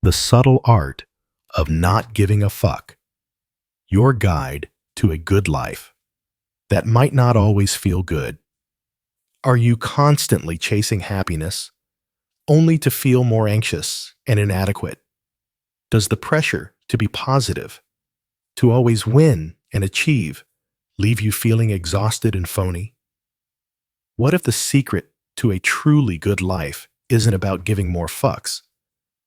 The Subtle Art of Not Giving a Fuck. Your guide to a good life that might not always feel good. Are you constantly chasing happiness, only to feel more anxious and inadequate? Does the pressure to be positive, to always win and achieve, leave you feeling exhausted and phony? What if the secret to a truly good life isn't about giving more fucks,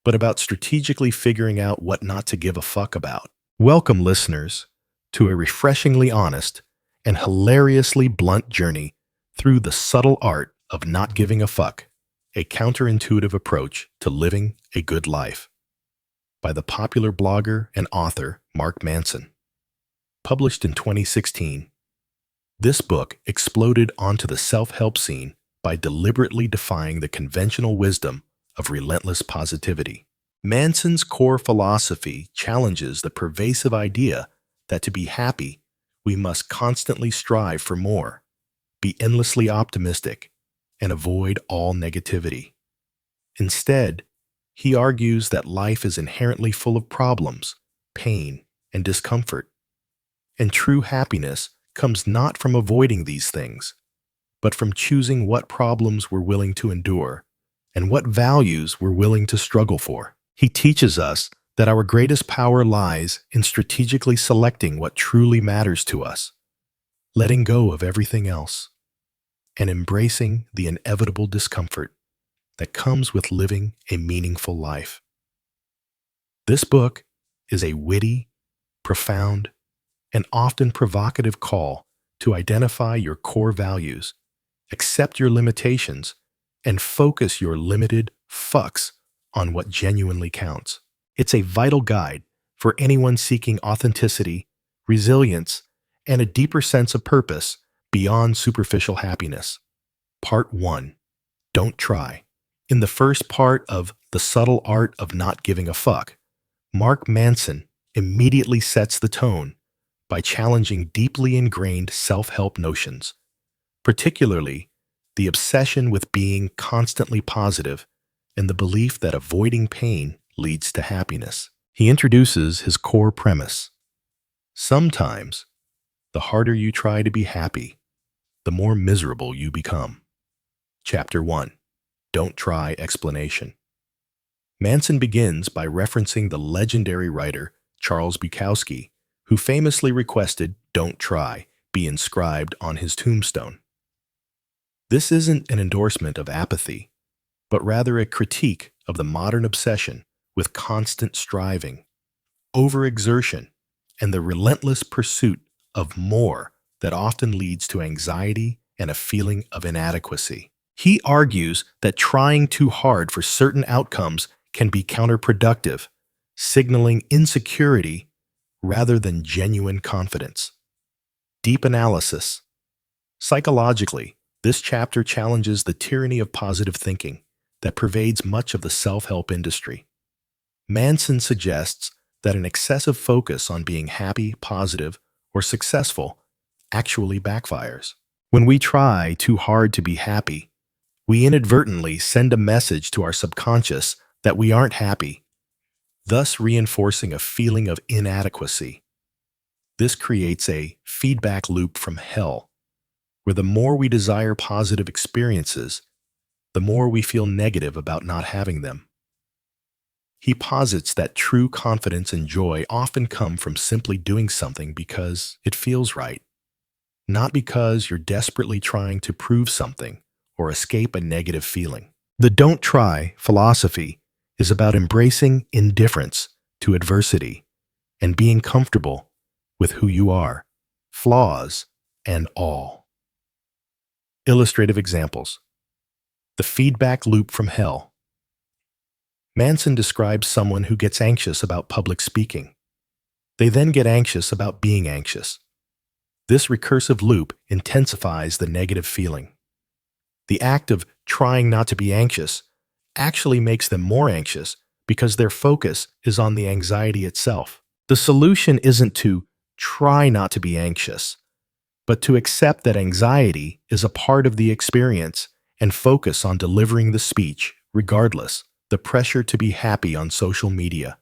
but about strategically figuring out what not to give a fuck about? Welcome, listeners, to a refreshingly honest and hilariously blunt journey through the subtle art of not giving a fuck, a counterintuitive approach to living a good life, by the popular blogger and author Mark Manson. Published in 2016, this book exploded onto the self-help scene by deliberately defying the conventional wisdom of relentless positivity. Manson's core philosophy challenges the pervasive idea that to be happy, we must constantly strive for more, be endlessly optimistic, and avoid all negativity. Instead, he argues that life is inherently full of problems, pain, and discomfort, and true happiness comes not from avoiding these things, but from choosing what problems we're willing to endure and what values we're willing to struggle for. He teaches us that our greatest power lies in strategically selecting what truly matters to us, letting go of everything else, and embracing the inevitable discomfort that comes with living a meaningful life. This book is a witty, profound, and often provocative call to identify your core values, accept your limitations, and focus your limited fucks on what genuinely counts. It's a vital guide for anyone seeking authenticity, resilience, and a deeper sense of purpose beyond superficial happiness. Part 1. Don't Try. In the first part of The Subtle Art of Not Giving a Fuck, Mark Manson immediately sets the tone by challenging deeply ingrained self-help notions, particularly the obsession with being constantly positive and the belief that avoiding pain leads to happiness. He introduces his core premise. Sometimes, the harder you try to be happy, the more miserable you become. Chapter 1. Don't Try explanation. Manson begins by referencing the legendary writer Charles Bukowski, who famously requested "Don't Try" be inscribed on his tombstone. This isn't an endorsement of apathy, but rather a critique of the modern obsession with constant striving, overexertion, and the relentless pursuit of more that often leads to anxiety and a feeling of inadequacy. He argues that trying too hard for certain outcomes can be counterproductive, signaling insecurity rather than genuine confidence. Deep analysis. Psychologically, this chapter challenges the tyranny of positive thinking that pervades much of the self-help industry. Manson suggests that an excessive focus on being happy, positive, or successful actually backfires. When we try too hard to be happy, we inadvertently send a message to our subconscious that we aren't happy, thus reinforcing a feeling of inadequacy. This creates a feedback loop from hell, where the more we desire positive experiences, the more we feel negative about not having them. He posits that true confidence and joy often come from simply doing something because it feels right, not because you're desperately trying to prove something or escape a negative feeling. The "Don't Try" philosophy is about embracing indifference to adversity and being comfortable with who you are, flaws and all. Illustrative examples. The feedback loop from hell. Manson describes someone who gets anxious about public speaking. They then get anxious about being anxious. This recursive loop intensifies the negative feeling. The act of trying not to be anxious actually makes them more anxious because their focus is on the anxiety itself. The solution isn't to try not to be anxious, but to accept that anxiety is a part of the experience and focus on delivering the speech regardless. The pressure to be happy on social media.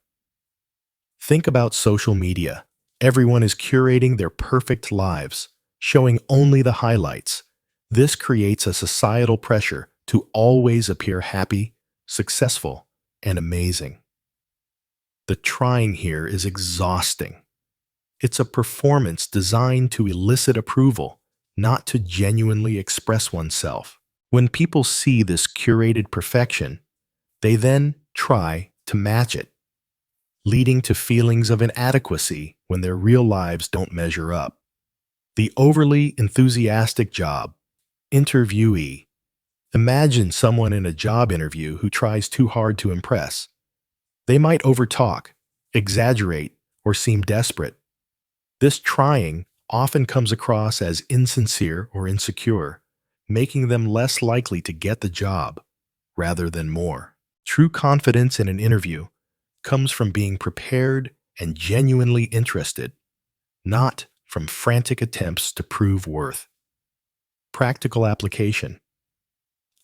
Think about social media. Everyone is curating their perfect lives, showing only the highlights. This creates a societal pressure to always appear happy, successful, and amazing. The trying here is exhausting. It's a performance designed to elicit approval, not to genuinely express oneself. When people see this curated perfection, they then try to match it, leading to feelings of inadequacy when their real lives don't measure up. The overly enthusiastic job interviewee. Imagine someone in a job interview who tries too hard to impress. They might overtalk, exaggerate, or seem desperate. This trying often comes across as insincere or insecure, making them less likely to get the job rather than more. True confidence in an interview comes from being prepared and genuinely interested, not from frantic attempts to prove worth. Practical application.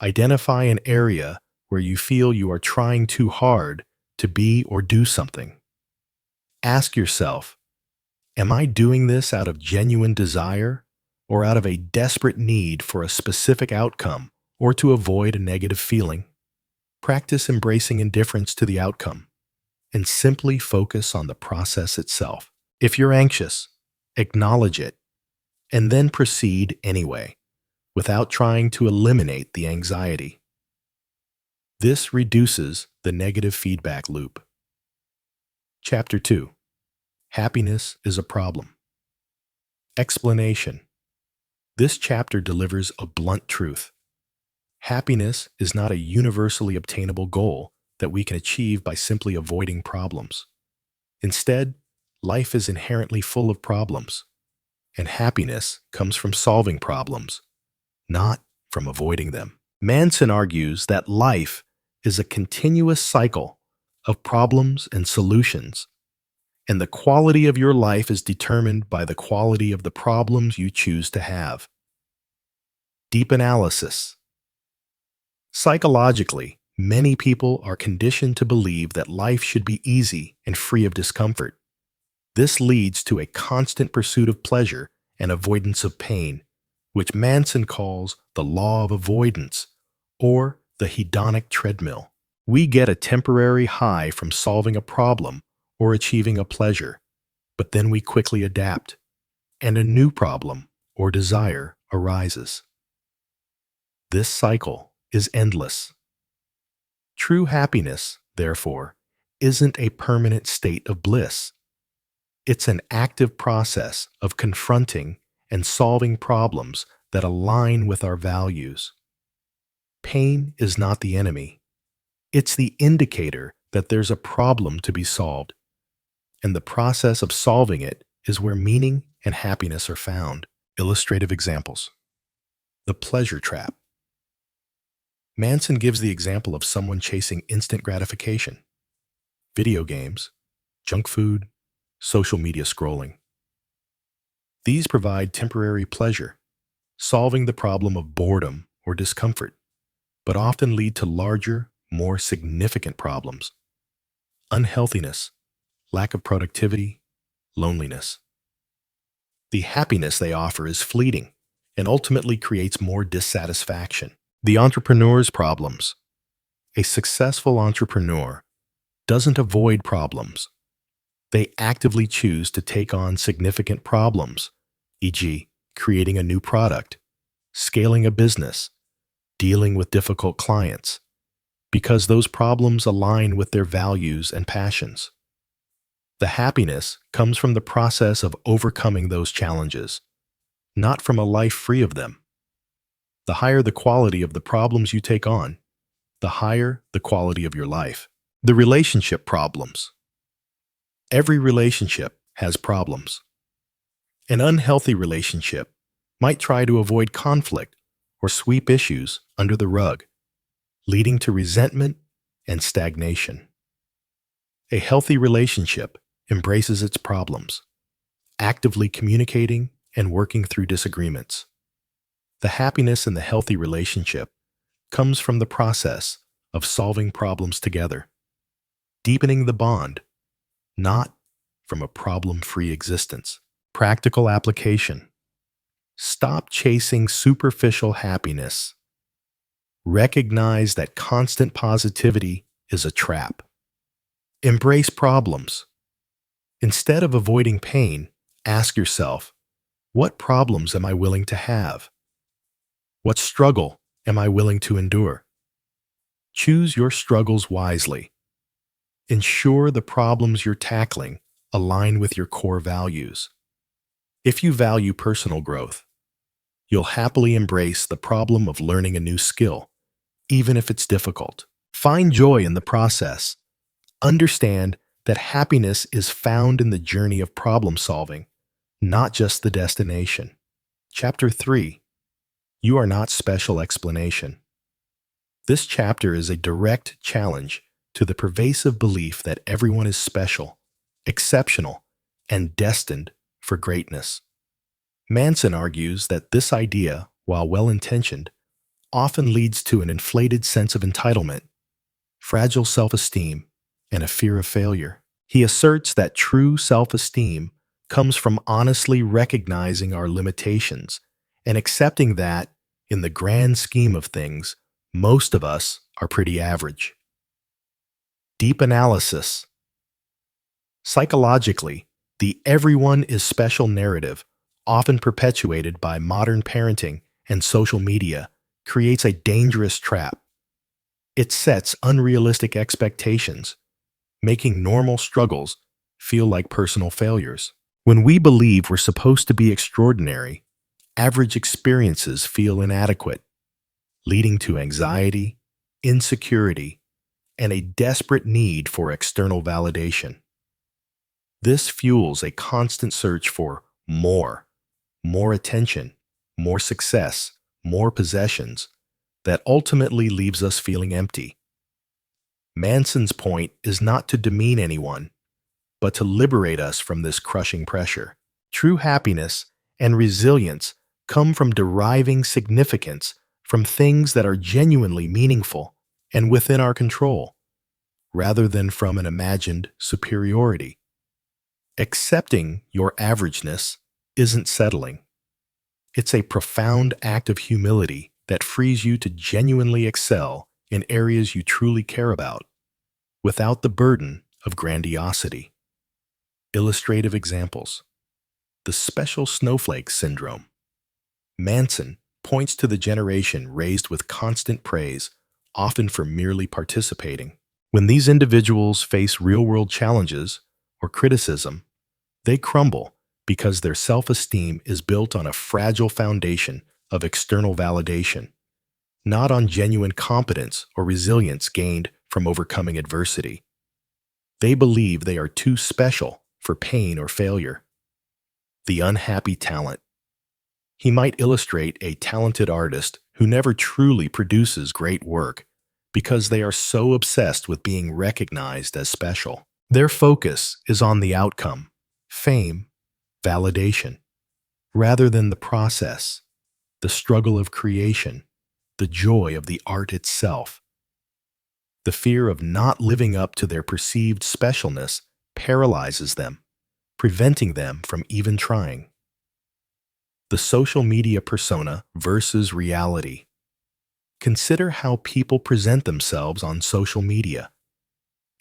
Identify an area where you feel you are trying too hard to be or do something. Ask yourself, am I doing this out of genuine desire or out of a desperate need for a specific outcome or to avoid a negative feeling? Practice embracing indifference to the outcome and simply focus on the process itself. If you're anxious, acknowledge it and then proceed anyway, without trying to eliminate the anxiety. This reduces the negative feedback loop. Chapter 2. Happiness is a problem. Explanation. This chapter delivers a blunt truth. Happiness is not a universally obtainable goal that we can achieve by simply avoiding problems. Instead, life is inherently full of problems, and happiness comes from solving problems, not from avoiding them. Manson argues that life is a continuous cycle of problems and solutions, and the quality of your life is determined by the quality of the problems you choose to have. Deep analysis. Psychologically, many people are conditioned to believe that life should be easy and free of discomfort. This leads to a constant pursuit of pleasure and avoidance of pain, which Manson calls the law of avoidance, or the hedonic treadmill. We get a temporary high from solving a problem or achieving a pleasure, but then we quickly adapt, and a new problem or desire arises. This cycle is endless. True happiness, therefore, isn't a permanent state of bliss. It's an active process of confronting and solving problems that align with our values. Pain is not the enemy. It's the indicator that there's a problem to be solved, and the process of solving it is where meaning and happiness are found. Illustrative examples. The pleasure trap. Manson gives the example of someone chasing instant gratification. Video games, junk food, social media scrolling. These provide temporary pleasure, solving the problem of boredom or discomfort, but often lead to larger, more significant problems. Unhealthiness, lack of productivity, loneliness. The happiness they offer is fleeting and ultimately creates more dissatisfaction. The entrepreneur's problems. A successful entrepreneur doesn't avoid problems. They actively choose to take on significant problems, e.g., creating a new product, scaling a business, dealing with difficult clients, because those problems align with their values and passions. The happiness comes from the process of overcoming those challenges, not from a life free of them. The higher the quality of the problems you take on, the higher the quality of your life. The relationship problems. Every relationship has problems. An unhealthy relationship might try to avoid conflict or sweep issues under the rug, leading to resentment and stagnation. A healthy relationship embraces its problems, actively communicating and working through disagreements. The happiness in the healthy relationship comes from the process of solving problems together, deepening the bond, not from a problem-free existence. Practical application. Stop chasing superficial happiness. Recognize that constant positivity is a trap. Embrace problems. Instead of avoiding pain, ask yourself, what problems am I willing to have? What struggle am I willing to endure? Choose your struggles wisely. Ensure the problems you're tackling align with your core values. If you value personal growth, you'll happily embrace the problem of learning a new skill, even if it's difficult. Find joy in the process. Understand that happiness is found in the journey of problem solving, not just the destination. Chapter 3. You are not special explanation. This chapter is a direct challenge to the pervasive belief that everyone is special, exceptional, and destined for greatness. Manson argues that this idea, while well-intentioned, often leads to an inflated sense of entitlement, fragile self-esteem, and a fear of failure. He asserts that true self-esteem comes from honestly recognizing our limitations and accepting that, in the grand scheme of things, most of us are pretty average. Deep analysis. Psychologically, the everyone is special narrative, often perpetuated by modern parenting and social media, creates a dangerous trap. It sets unrealistic expectations, making normal struggles feel like personal failures. When we believe we're supposed to be extraordinary, average experiences feel inadequate, leading to anxiety, insecurity, and a desperate need for external validation. This fuels a constant search for more attention, more success, more possessions, that ultimately leaves us feeling empty. Manson's point is not to demean anyone, but to liberate us from this crushing pressure. True happiness and resilience come from deriving significance from things that are genuinely meaningful and within our control, rather than from an imagined superiority. Accepting your averageness isn't settling. It's a profound act of humility that frees you to genuinely excel in areas you truly care about, without the burden of grandiosity. Illustrative examples. The special snowflake syndrome. Manson points to the generation raised with constant praise, often for merely participating. When these individuals face real-world challenges or criticism, they crumble because their self-esteem is built on a fragile foundation of external validation, not on genuine competence or resilience gained from overcoming adversity. They believe they are too special for pain or failure. The unhappy talent. He might illustrate a talented artist who never truly produces great work because they are so obsessed with being recognized as special. Their focus is on the outcome, fame, validation, rather than the process, the struggle of creation, the joy of the art itself. The fear of not living up to their perceived specialness paralyzes them, preventing them from even trying. The social media persona versus reality. Consider how people present themselves on social media.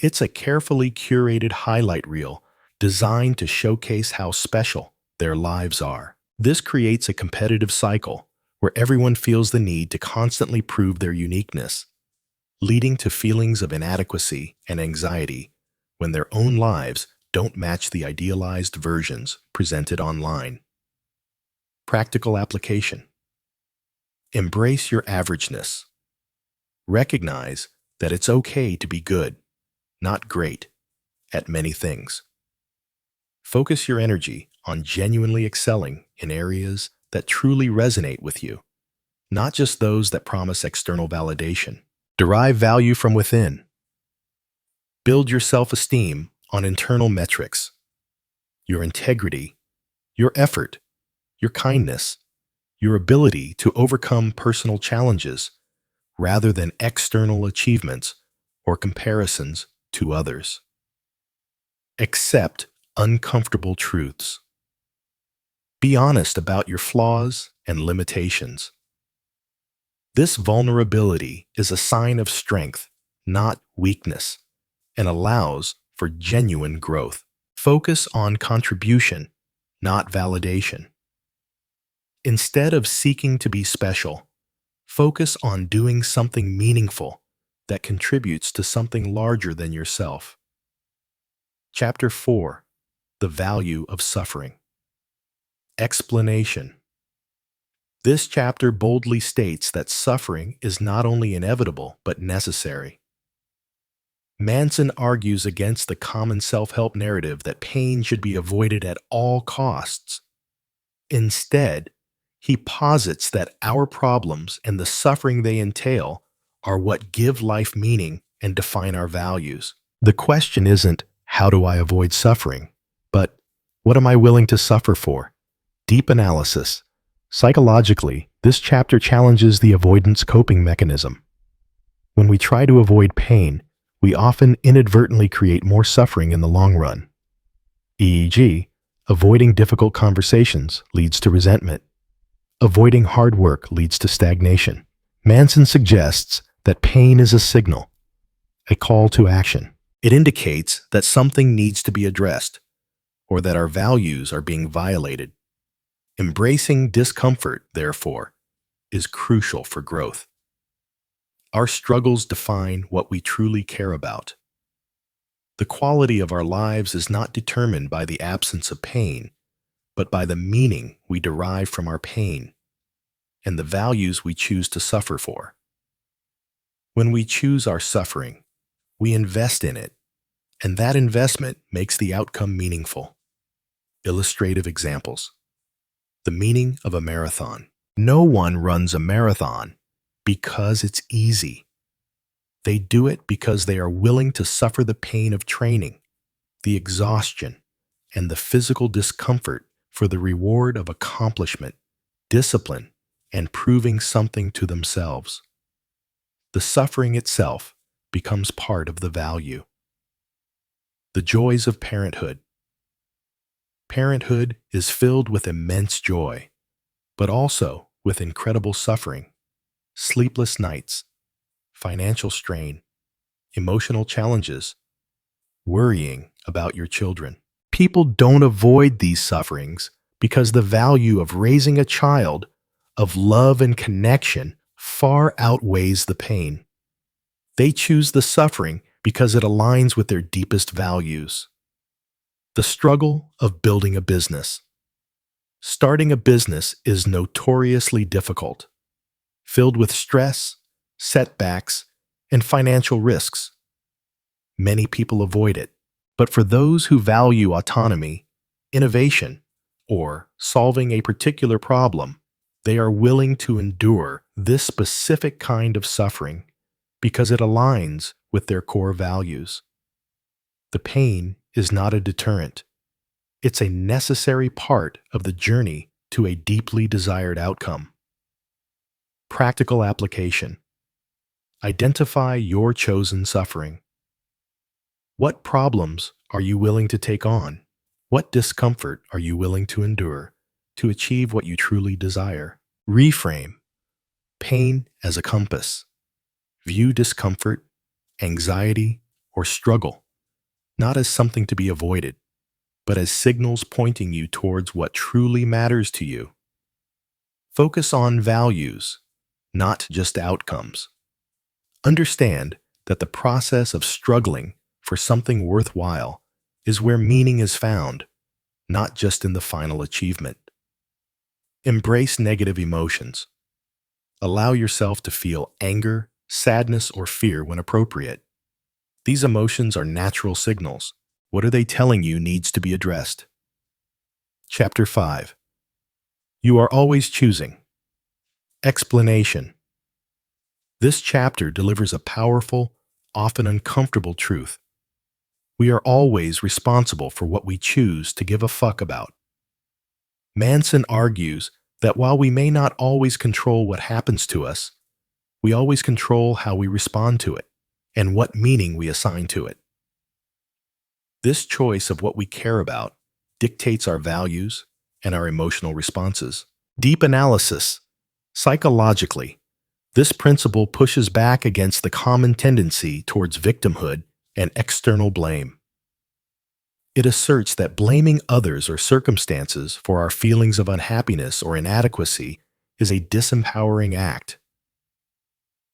It's a carefully curated highlight reel designed to showcase how special their lives are. This creates a competitive cycle where everyone feels the need to constantly prove their uniqueness, leading to feelings of inadequacy and anxiety when their own lives don't match the idealized versions presented online. Practical application. Embrace your averageness. Recognize that it's okay to be good, not great, at many things. Focus your energy on genuinely excelling in areas that truly resonate with you, not just those that promise external validation. Derive value from within. Build your self-esteem on internal metrics. Your integrity, your effort, your kindness, your ability to overcome personal challenges, rather than external achievements or comparisons to others. Accept uncomfortable truths. Be honest about your flaws and limitations. This vulnerability is a sign of strength, not weakness, and allows for genuine growth. Focus on contribution, not validation. Instead of seeking to be special, focus on doing something meaningful that contributes to something larger than yourself. Chapter 4: The Value of Suffering. Explanation. This chapter boldly states that suffering is not only inevitable but necessary. Manson argues against the common self-help narrative that pain should be avoided at all costs. Instead, he posits that our problems and the suffering they entail are what give life meaning and define our values. The question isn't, how do I avoid suffering? But, what am I willing to suffer for? Deep analysis. Psychologically, this chapter challenges the avoidance coping mechanism. When we try to avoid pain, we often inadvertently create more suffering in the long run. E.g., avoiding difficult conversations leads to resentment. Avoiding hard work leads to stagnation. Manson suggests that pain is a signal, a call to action. It indicates that something needs to be addressed, or that our values are being violated. Embracing discomfort, therefore, is crucial for growth. Our struggles define what we truly care about. The quality of our lives is not determined by the absence of pain, but by the meaning we derive from our pain and the values we choose to suffer for. When we choose our suffering, we invest in it, and that investment makes the outcome meaningful. Illustrative examples. The meaning of a marathon. No one runs a marathon because it's easy. They do it because they are willing to suffer the pain of training, the exhaustion, and the physical discomfort for the reward of accomplishment, discipline, and proving something to themselves. The suffering itself becomes part of the value. The joys of parenthood. Parenthood is filled with immense joy, but also with incredible suffering, sleepless nights, financial strain, emotional challenges, worrying about your children. People don't avoid these sufferings because the value of raising a child, of love and connection, far outweighs the pain. They choose the suffering because it aligns with their deepest values. The struggle of building a business. Starting a business is notoriously difficult, filled with stress, setbacks, and financial risks. Many people avoid it, but for those who value autonomy, innovation, or solving a particular problem, they are willing to endure this specific kind of suffering because it aligns with their core values. The pain is not a deterrent. It's a necessary part of the journey to a deeply desired outcome. Practical application. Identify your chosen suffering. What problems are you willing to take on? What discomfort are you willing to endure to achieve what you truly desire? Reframe. Pain as a compass. View discomfort, anxiety, or struggle not as something to be avoided, but as signals pointing you towards what truly matters to you. Focus on values, not just outcomes. Understand that the process of struggling for something worthwhile is where meaning is found, not just in the final achievement. Embrace negative emotions. Allow yourself to feel anger, sadness, or fear when appropriate. These emotions are natural signals. What are they telling you needs to be addressed? Chapter 5. You are always choosing. Explanation. This chapter delivers a powerful, often uncomfortable truth. We are always responsible for what we choose to give a fuck about. Manson argues that while we may not always control what happens to us, We always control how we respond to it and what meaning we assign to it. This choice of what we care about dictates our values and our emotional responses. Deep analysis. Psychologically, this principle pushes back against the common tendency towards victimhood and external blame. It asserts that blaming others or circumstances for our feelings of unhappiness or inadequacy is a disempowering act.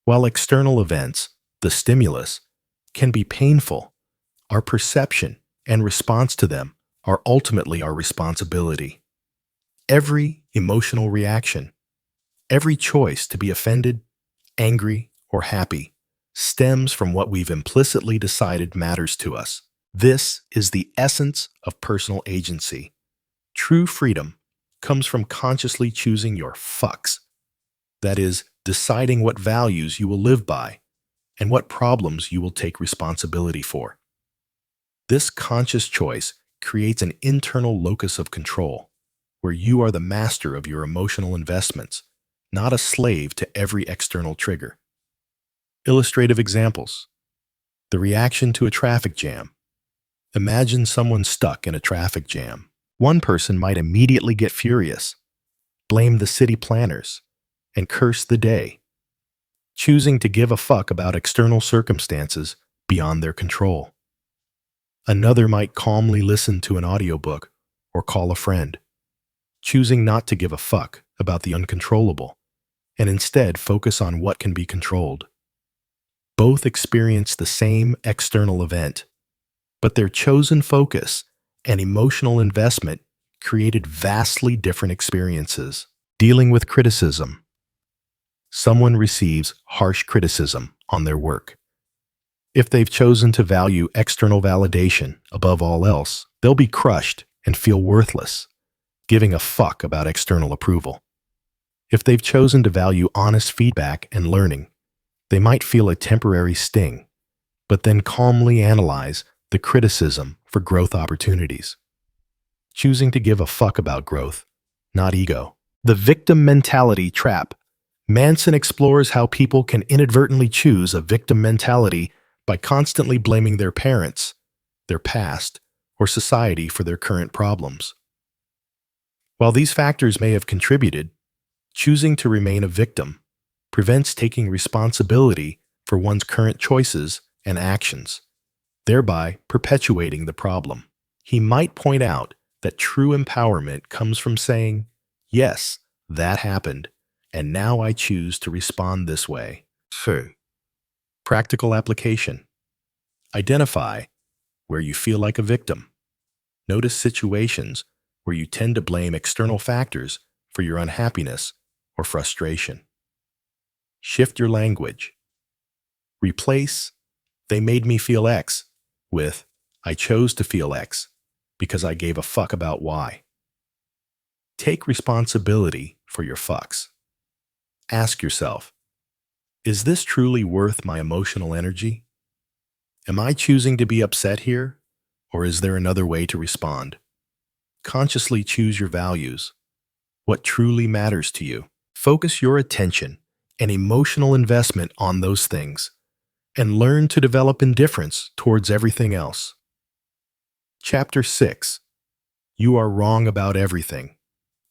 While external events, the stimulus, can be painful, our perception and response to them are ultimately our responsibility. Every emotional reaction, every choice to be offended, angry, or happy stems from what we've implicitly decided matters to us. This is the essence of personal agency. True freedom comes from consciously choosing your fucks. That is, deciding what values you will live by and what problems you will take responsibility for. This conscious choice creates an internal locus of control, where you are the master of your emotional investments, not a slave to every external trigger. Illustrative examples. The reaction to a traffic jam. Imagine someone stuck in a traffic jam. One person might immediately get furious, blame the city planners, and curse the day, choosing to give a fuck about external circumstances beyond their control. Another might calmly listen to an audiobook or call a friend, choosing not to give a fuck about the uncontrollable and instead focus on what can be controlled. Both experience the same external event, but their chosen focus and emotional investment created vastly different experiences. Dealing with criticism. Someone receives harsh criticism on their work. If they've chosen to value external validation above all else, they'll be crushed and feel worthless, giving a fuck about external approval. If they've chosen to value honest feedback and learning, they might feel a temporary sting, but then calmly analyze the criticism for growth opportunities. Choosing to give a fuck about growth, not ego. The victim mentality trap. Manson explores how people can inadvertently choose a victim mentality by constantly blaming their parents, their past, or society for their current problems. While these factors may have contributed, choosing to remain a victim prevents taking responsibility for one's current choices and actions, thereby perpetuating the problem. He might point out that true empowerment comes from saying, "Yes, that happened, and now I choose to respond this way." Practical application. Identify where you feel like a victim. Notice situations where you tend to blame external factors for your unhappiness or frustration. Shift your language. Replace "they made me feel X" with "I chose to feel X because I gave a fuck about Y." Take responsibility for your fucks. Ask yourself, is this truly worth my emotional energy? Am I choosing to be upset here, or is there another way to respond? Consciously choose your values, what truly matters to you. Focus your attention and emotional investment on those things, and learn to develop indifference towards everything else. Chapter 6. You are wrong about everything,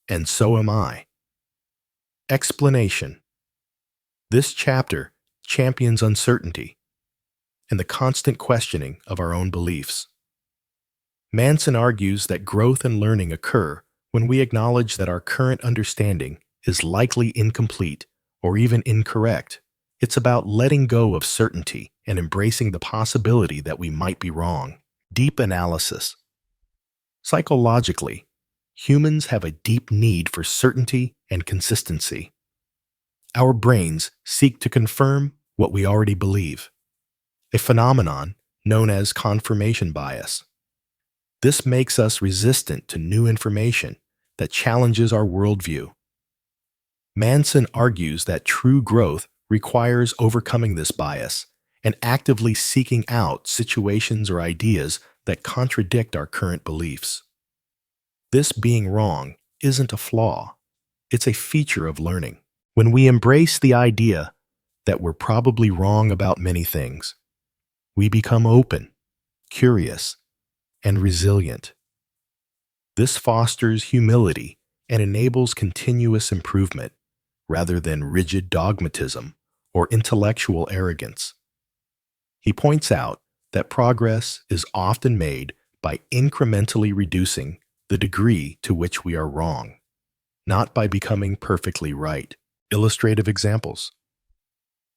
and so am I. Explanation. This chapter champions uncertainty and the constant questioning of our own beliefs. Manson argues that growth and learning occur when we acknowledge that our current understanding is likely incomplete or even incorrect. It's about letting go of certainty and embracing the possibility that we might be wrong. Deep analysis. Psychologically, humans have a deep need for certainty and consistency. Our brains seek to confirm what we already believe, a phenomenon known as confirmation bias. This makes us resistant to new information that challenges our worldview. Manson argues that true growth requires overcoming this bias and actively seeking out situations or ideas that contradict our current beliefs. This being wrong isn't a flaw, it's a feature of learning. When we embrace the idea that we're probably wrong about many things. We become open, curious, and resilient. This fosters humility and enables continuous improvement rather than rigid dogmatism or intellectual arrogance. He points out that progress is often made by incrementally reducing the degree to which we are wrong, not by becoming perfectly right. Illustrative examples.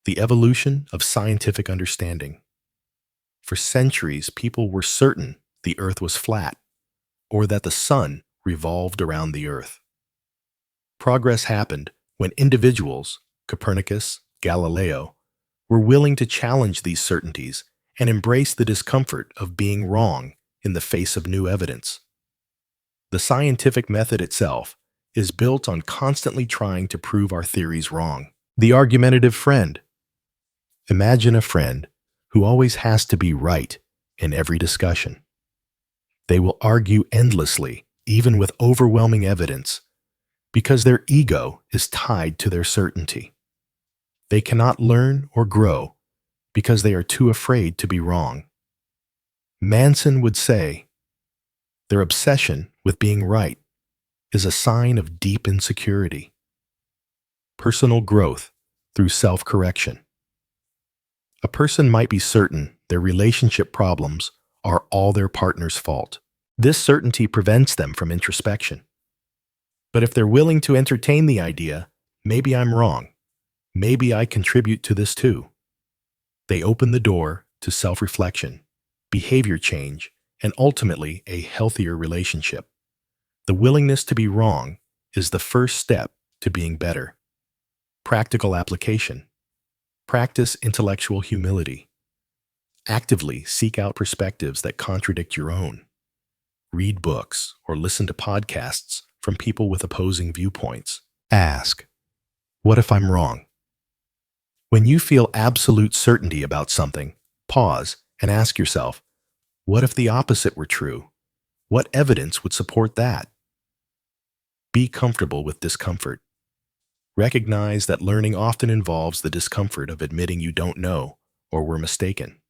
The evolution of scientific understanding. For centuries, people were certain the earth was flat or that the sun revolved around the earth. Progress happened when individuals, Copernicus, Galileo, were willing to challenge these certainties and embrace the discomfort of being wrong in the face of new evidence. The scientific method itself is built on constantly trying to prove our theories wrong. The argumentative friend. Imagine a friend who always has to be right in every discussion. They will argue endlessly, even with overwhelming evidence, because their ego is tied to their certainty. They cannot learn or grow because they are too afraid to be wrong. Manson would say, their obsession with being right is a sign of deep insecurity. Personal growth through self-correction. A person might be certain their relationship problems are all their partner's fault. This certainty prevents them from introspection. But if they're willing to entertain the idea, maybe I'm wrong, maybe I contribute to this too, they open the door to self-reflection, behavior change, and ultimately a healthier relationship. The willingness to be wrong is the first step to being better. Practical application. Practice intellectual humility. Actively seek out perspectives that contradict your own. Read books or listen to podcasts from people with opposing viewpoints. Ask, what if I'm wrong? When you feel absolute certainty about something, pause and ask yourself, what if the opposite were true? What evidence would support that? Be comfortable with discomfort. Recognize that learning often involves the discomfort of admitting you don't know or were mistaken.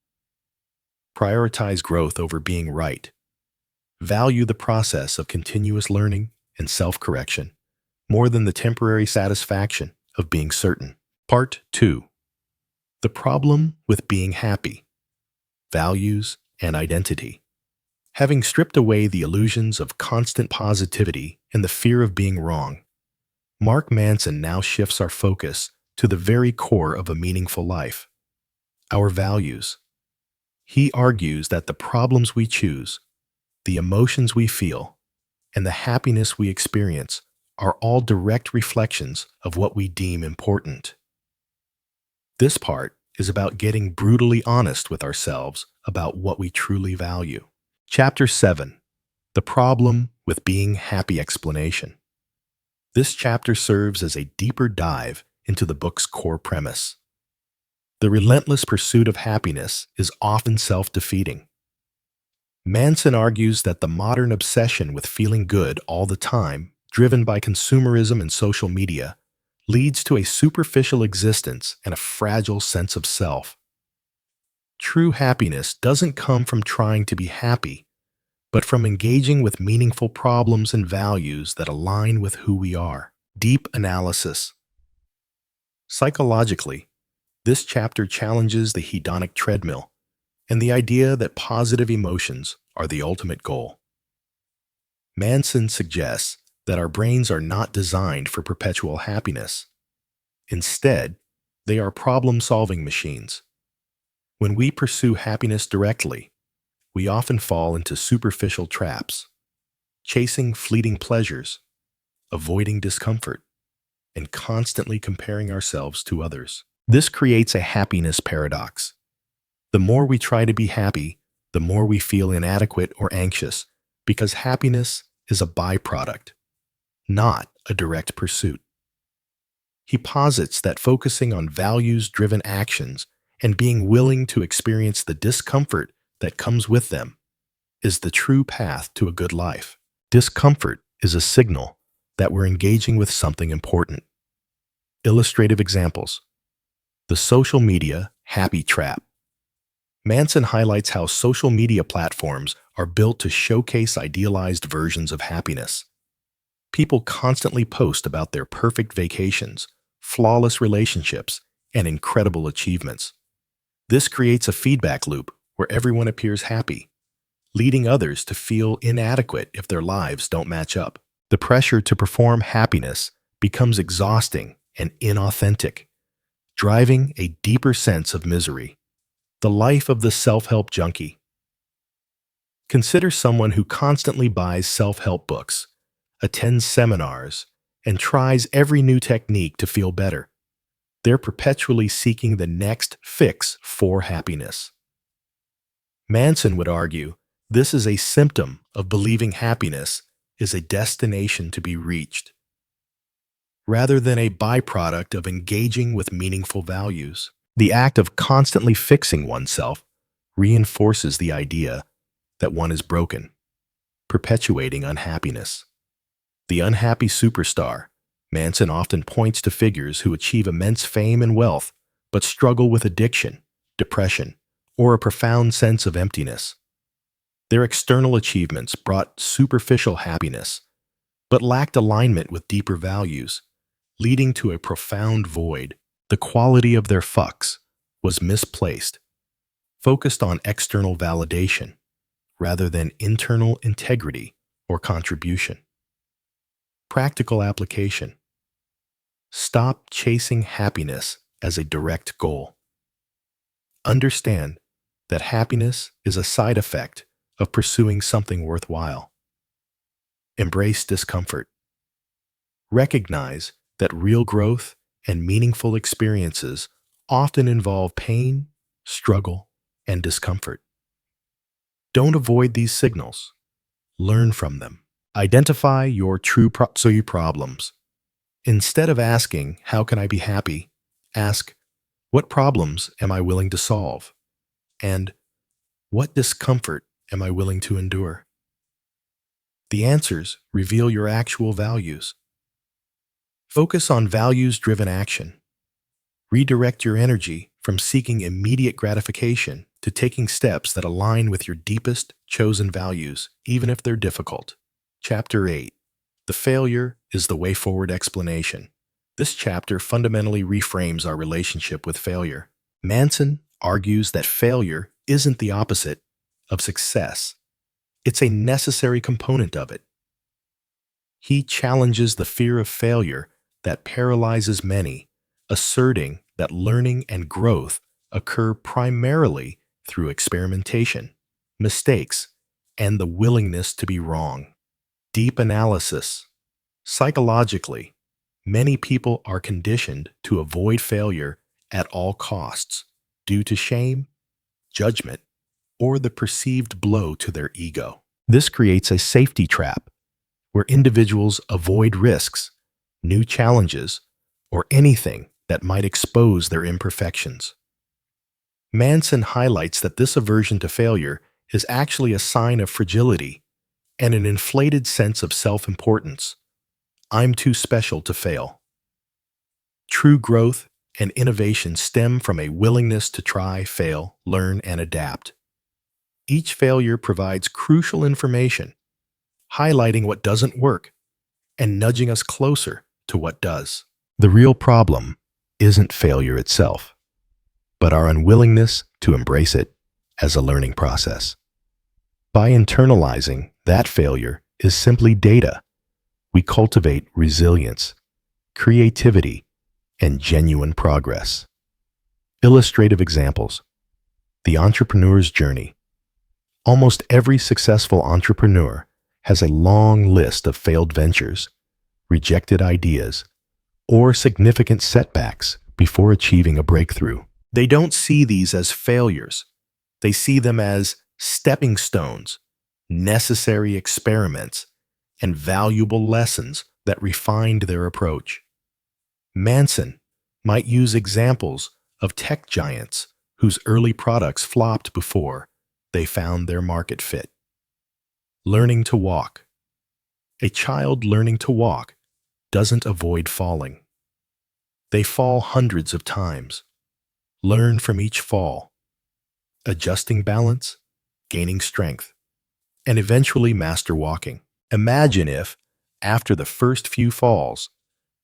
Prioritize growth over being right. Value the process of continuous learning and self-correction more than the temporary satisfaction of being certain. Part 2. The problem with being happy. Values and identity. Having stripped away the illusions of constant positivity and the fear of being wrong, Mark Manson now shifts our focus to the very core of a meaningful life, our values. He argues that the problems we choose, the emotions we feel, and the happiness we experience are all direct reflections of what we deem important. This part is about getting brutally honest with ourselves about what we truly value. Chapter 7. The Problem with Being Happy Explanation. This chapter serves as a deeper dive into the book's core premise. The relentless pursuit of happiness is often self-defeating. Manson argues that the modern obsession with feeling good all the time, driven by consumerism and social media, leads to a superficial existence and a fragile sense of self. True happiness doesn't come from trying to be happy, but from engaging with meaningful problems and values that align with who we are. Deep analysis. Psychologically, this chapter challenges the hedonic treadmill and the idea that positive emotions are the ultimate goal. Manson suggests that our brains are not designed for perpetual happiness. Instead, they are problem-solving machines. When we pursue happiness directly, we often fall into superficial traps, chasing fleeting pleasures, avoiding discomfort, and constantly comparing ourselves to others. This creates a happiness paradox. The more we try to be happy, the more we feel inadequate or anxious, because happiness is a byproduct, not a direct pursuit. He posits that focusing on values-driven actions and being willing to experience the discomfort that comes with them is the true path to a good life. Discomfort is a signal that we're engaging with something important. Illustrative examples. The social media happy trap. Manson highlights how social media platforms are built to showcase idealized versions of happiness. People constantly post about their perfect vacations, flawless relationships, and incredible achievements. This creates a feedback loop where everyone appears happy, leading others to feel inadequate if their lives don't match up. The pressure to perform happiness becomes exhausting and inauthentic, driving a deeper sense of misery. The life of the self-help junkie. Consider someone who constantly buys self-help books, attends seminars, and tries every new technique to feel better. They're perpetually seeking the next fix for happiness. Manson would argue this is a symptom of believing happiness is a destination to be reached, rather than a byproduct of engaging with meaningful values. The act of constantly fixing oneself reinforces the idea that one is broken, perpetuating unhappiness. The unhappy superstar. Manson often points to figures who achieve immense fame and wealth, but struggle with addiction, depression, or a profound sense of emptiness. Their external achievements brought superficial happiness, but lacked alignment with deeper values, leading to a profound void. The quality of their fucks was misplaced, focused on external validation rather than internal integrity or contribution. Practical application. Stop chasing happiness as a direct goal. Understand that happiness is a side effect of pursuing something worthwhile. Embrace discomfort. Recognize that real growth and meaningful experiences often involve pain, struggle, and discomfort. Don't avoid these signals. Learn from them. Identify your true problems. Instead of asking, how can I be happy? Ask, what problems am I willing to solve? And what discomfort am I willing to endure? The answers reveal your actual values. Focus on values-driven action. Redirect your energy from seeking immediate gratification to taking steps that align with your deepest, chosen values, even if they're difficult. Chapter 8. The Failure is the Way Forward Explanation. This chapter fundamentally reframes our relationship with failure. Manson argues that failure isn't the opposite of success. It's a necessary component of it. He challenges the fear of failure that paralyzes many, asserting that learning and growth occur primarily through experimentation, mistakes, and the willingness to be wrong. Deep analysis. Psychologically, many people are conditioned to avoid failure at all costs due to shame, judgment, or the perceived blow to their ego. This creates a safety trap where individuals avoid risks, new challenges, or anything that might expose their imperfections. Manson highlights that this aversion to failure is actually a sign of fragility and an inflated sense of self-importance. I'm too special to fail. True growth and innovation stem from a willingness to try, fail, learn, and adapt. Each failure provides crucial information, highlighting what doesn't work and nudging us closer to what does. The real problem isn't failure itself, but our unwillingness to embrace it as a learning process. By internalizing that failure is simply data, we cultivate resilience, creativity, and genuine progress. Illustrative examples. The entrepreneur's journey. Almost every successful entrepreneur has a long list of failed ventures, rejected ideas, or significant setbacks before achieving a breakthrough. They don't see these as failures. They see them as stepping stones, necessary experiments, and valuable lessons that refined their approach. Manson might use examples of tech giants whose early products flopped before they found their market fit. Learning to walk. A child learning to walk doesn't avoid falling. They fall hundreds of times, Learn from each fall, adjusting balance, gaining strength, and eventually master walking. Imagine if, after the first few falls,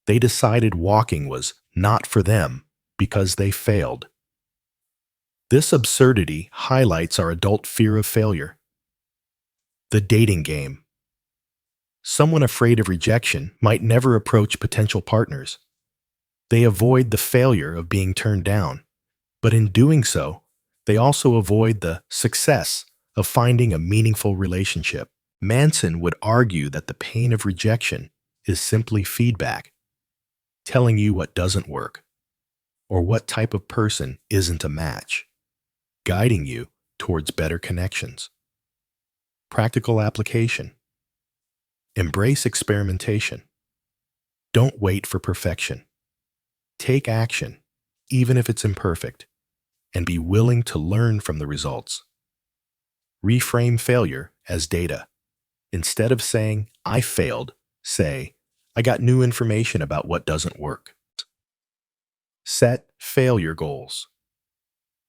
they decided walking was not for them because they failed. This absurdity highlights our adult fear of failure. The dating game. Someone afraid of rejection might never approach potential partners. They avoid the failure of being turned down, but in doing so, they also avoid the success of finding a meaningful relationship. Manson would argue that the pain of rejection is simply feedback, telling you what doesn't work, or what type of person isn't a match, guiding you towards better connections. Practical application. Embrace experimentation. Don't wait for perfection. Take action, even if it's imperfect, and be willing to learn from the results. Reframe failure as data. Instead of saying, "I failed," say, "I got new information about what doesn't work." Set failure goals.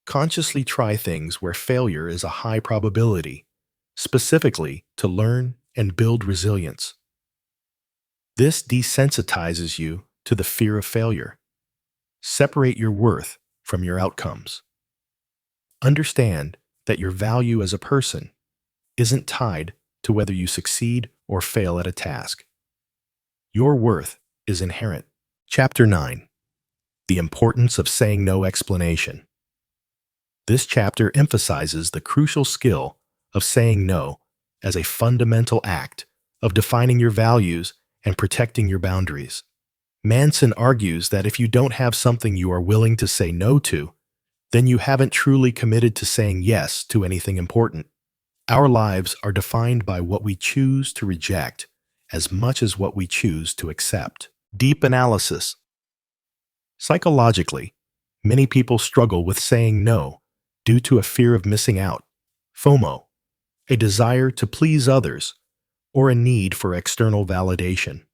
Consciously try things where failure is a high probability, specifically to learn and build resilience. This desensitizes you to the fear of failure. Separate your worth from your outcomes. Understand that your value as a person isn't tied to whether you succeed or fail at a task. Your worth is inherent. Chapter 9. The importance of saying no explanation. This chapter emphasizes the crucial skill of saying no as a fundamental act of defining your values and protecting your boundaries. Manson argues that if you don't have something you are willing to say no to, then you haven't truly committed to saying yes to anything important. Our lives are defined by what we choose to reject as much as what we choose to accept. Deep analysis. Psychologically, many people struggle with saying no due to a fear of missing out, FOMO, a desire to please others, or a need for external validation.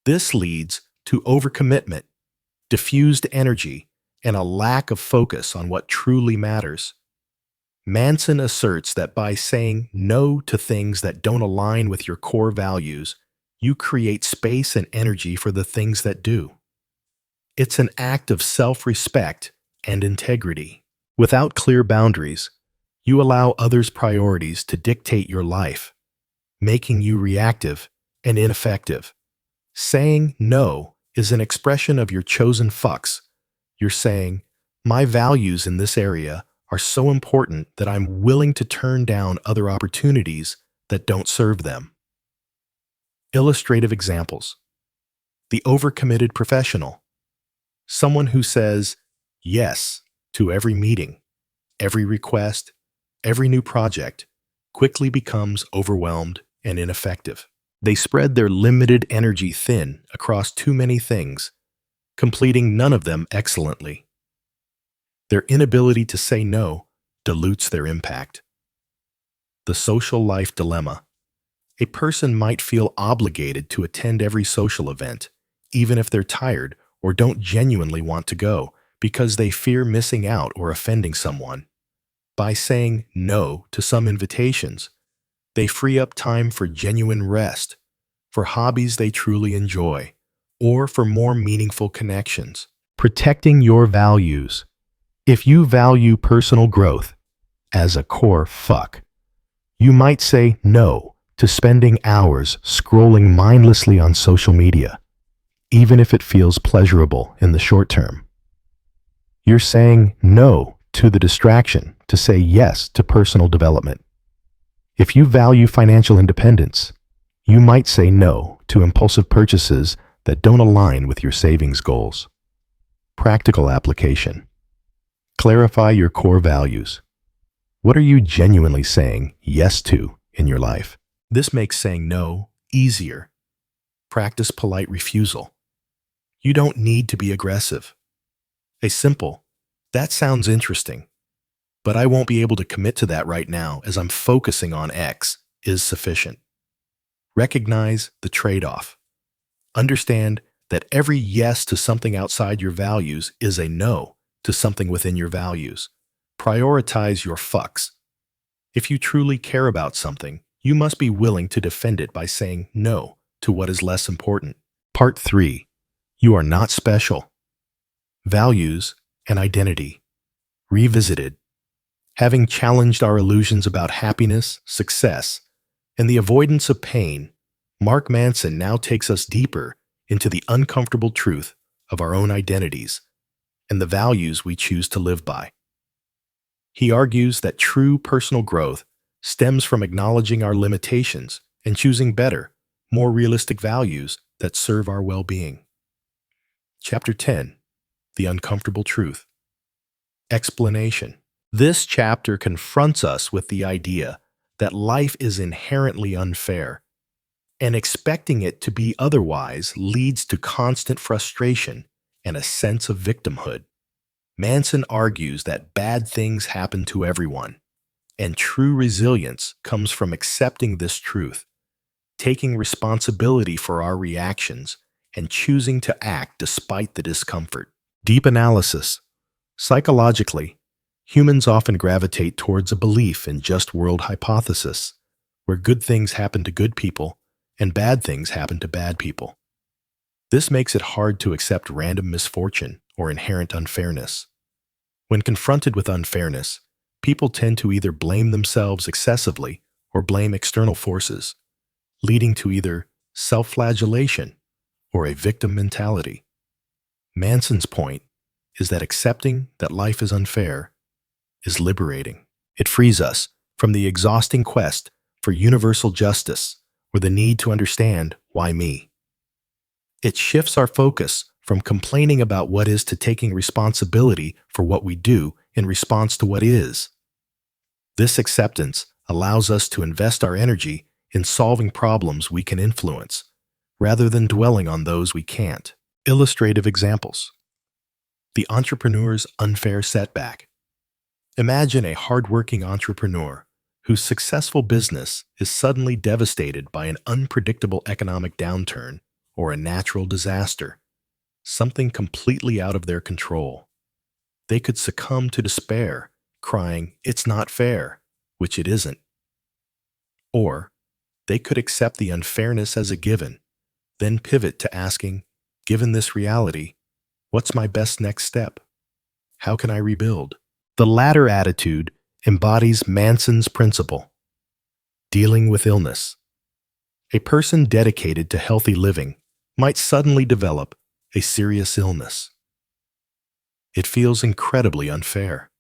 This leads to overcommitment, diffused energy, and a lack of focus on what truly matters. Manson asserts that by saying no to things that don't align with your core values, you create space and energy for the things that do. It's an act of self-respect and integrity. Without clear boundaries, you allow others' priorities to dictate your life, making you reactive and ineffective. Saying no is an expression of your chosen fucks. You're saying, "My values in this area are so important that I'm willing to turn down other opportunities that don't serve them." Illustrative examples. The overcommitted professional. Someone who says yes to every meeting, every request, every new project, quickly becomes overwhelmed and ineffective. They spread their limited energy thin across too many things, completing none of them excellently. Their inability to say no dilutes their impact. The social life dilemma. A person might feel obligated to attend every social event, even if they're tired or don't genuinely want to go, because they fear missing out or offending someone. By saying no to some invitations, they free up time for genuine rest, for hobbies they truly enjoy, or for more meaningful connections. Protecting your values. If you value personal growth as a core fuck, you might say no to spending hours scrolling mindlessly on social media, even if it feels pleasurable in the short term. You're saying no to the distraction to say yes to personal development. If you value financial independence, you might say no to impulsive purchases that don't align with your savings goals. Practical application. Clarify your core values. What are you genuinely saying yes to in your life? This makes saying no easier. Practice polite refusal. You don't need to be aggressive. A simple, "That sounds interesting, but I won't be able to commit to that right now as I'm focusing on X," is sufficient. Recognize the trade-off. Understand that every yes to something outside your values is a no, to something within your values. Prioritize your fucks. If you truly care about something, you must be willing to defend it by saying no to what is less important. Part 3. You are not special. Values and identity. Revisited. Having challenged our illusions about happiness, success, and the avoidance of pain, Mark Manson now takes us deeper into the uncomfortable truth of our own identities and the values we choose to live by. He argues that true personal growth stems from acknowledging our limitations and choosing better, more realistic values that serve our well-being. Chapter 10. The Uncomfortable Truth. Explanation. This chapter confronts us with the idea that life is inherently unfair, and expecting it to be otherwise leads to constant frustration and a sense of victimhood. Manson argues that bad things happen to everyone, and true resilience comes from accepting this truth, taking responsibility for our reactions, and choosing to act despite the discomfort. Deep analysis. Psychologically, humans often gravitate towards a belief in just world hypothesis, where good things happen to good people and bad things happen to bad people. This makes it hard to accept random misfortune or inherent unfairness. When confronted with unfairness, people tend to either blame themselves excessively or blame external forces, leading to either self-flagellation or a victim mentality. Manson's point is that accepting that life is unfair is liberating. It frees us from the exhausting quest for universal justice or the need to understand why me. It shifts our focus from complaining about what is to taking responsibility for what we do in response to what is. This acceptance allows us to invest our energy in solving problems we can influence, rather than dwelling on those we can't. Illustrative examples. The entrepreneur's unfair setback. Imagine a hardworking entrepreneur whose successful business is suddenly devastated by an unpredictable economic downturn or a natural disaster, something completely out of their control. They could succumb to despair, crying, "It's not fair," which it isn't. Or they could accept the unfairness as a given, then pivot to asking, given this reality, what's my best next step? How can I rebuild? The latter attitude embodies Manson's principle. Dealing with illness. A person dedicated to healthy living might suddenly develop a serious illness. It feels incredibly unfair.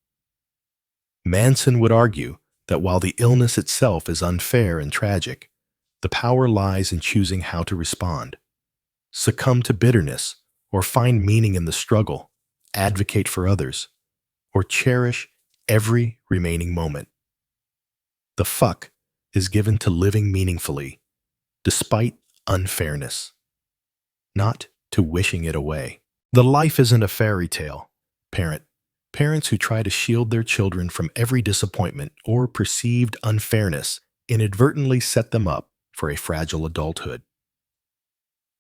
Manson would argue that while the illness itself is unfair and tragic, the power lies in choosing how to respond. Succumb to bitterness, or find meaning in the struggle, advocate for others, or cherish every remaining moment. The fuck is given to living meaningfully, despite unfairness, not to wishing it away. The life isn't a fairy tale. Parents who try to shield their children from every disappointment or perceived unfairness inadvertently set them up for a fragile adulthood.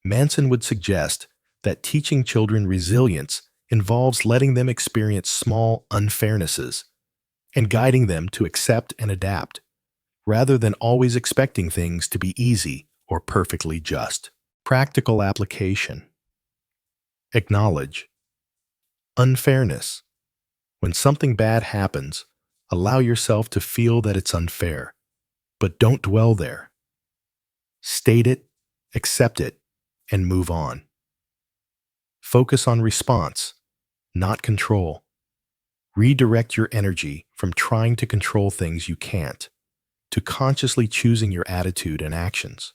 Manson would suggest that teaching children resilience involves letting them experience small unfairnesses and guiding them to accept and adapt, rather than always expecting things to be easy or perfectly just. Practical application. Acknowledge unfairness. When something bad happens, allow yourself to feel that it's unfair, but don't dwell there. State it, accept it, and move on. Focus on response, not control. Redirect your energy from trying to control things you can't to consciously choosing your attitude and actions.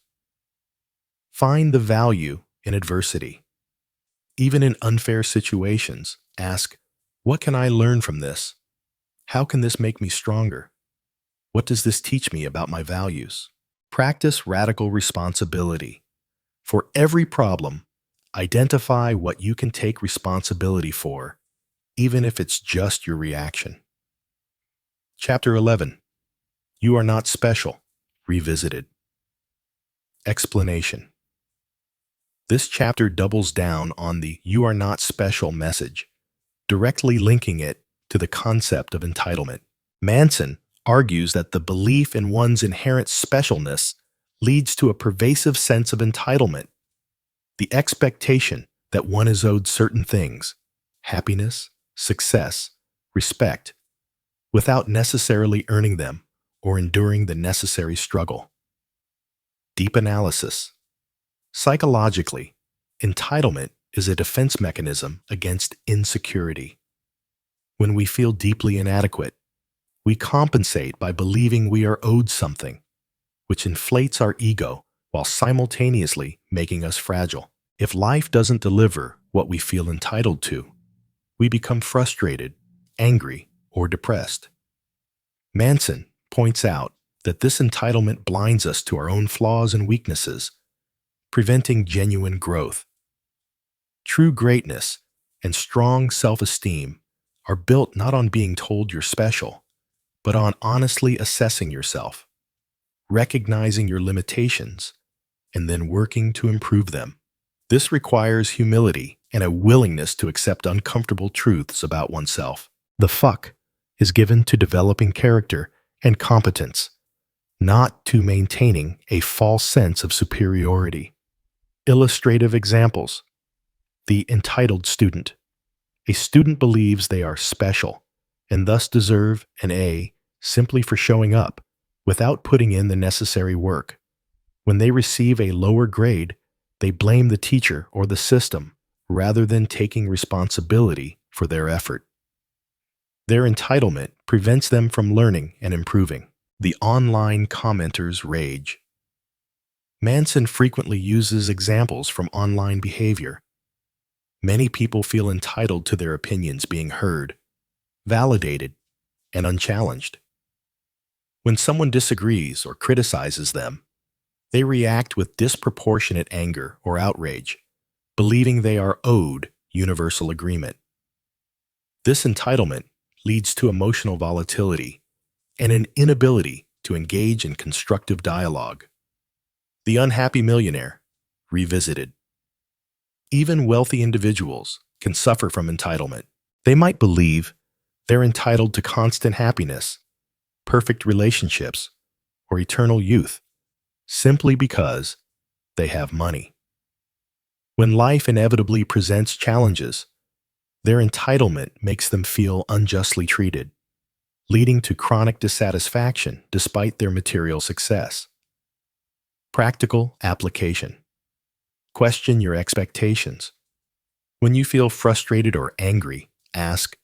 Find the value in adversity. Even in unfair situations, ask, what can I learn from this? How can this make me stronger? What does this teach me about my values? Practice radical responsibility. For every problem, identify what you can take responsibility for, even if it's just your reaction. Chapter 11. You are not special. Revisited. Explanation. This chapter doubles down on the "you are not special" message, directly linking it to the concept of entitlement. Manson argues that the belief in one's inherent specialness leads to a pervasive sense of entitlement, the expectation that one is owed certain things, happiness, success, respect, without necessarily earning them or enduring the necessary struggle. Deep analysis. Psychologically, entitlement is a defense mechanism against insecurity. When we feel deeply inadequate, we compensate by believing we are owed something, which inflates our ego while simultaneously making us fragile. If life doesn't deliver what we feel entitled to, we become frustrated, angry, or depressed. Manson points out that this entitlement blinds us to our own flaws and weaknesses, preventing genuine growth. True greatness and strong self-esteem are built not on being told you're special, but on honestly assessing yourself, recognizing your limitations, and then working to improve them. This requires humility and a willingness to accept uncomfortable truths about oneself. The fuck is given to developing character and competence, not to maintaining a false sense of superiority. Illustrative examples. The entitled student. A student believes they are special and thus deserve an A simply for showing up without putting in the necessary work. When they receive a lower grade, they blame the teacher or the system rather than taking responsibility for their effort. Their entitlement prevents them from learning and improving. The online commenter's rage. Manson frequently uses examples from online behavior. Many people feel entitled to their opinions being heard, validated, and unchallenged. When someone disagrees or criticizes them, they react with disproportionate anger or outrage, believing they are owed universal agreement. This entitlement leads to emotional volatility and an inability to engage in constructive dialogue. The unhappy millionaire, revisited. Even wealthy individuals can suffer from entitlement. They might believe they're entitled to constant happiness, perfect relationships, or eternal youth, simply because they have money. When life inevitably presents challenges, their entitlement makes them feel unjustly treated, leading to chronic dissatisfaction despite their material success. Practical application. Question your expectations. When you feel frustrated or angry, ask,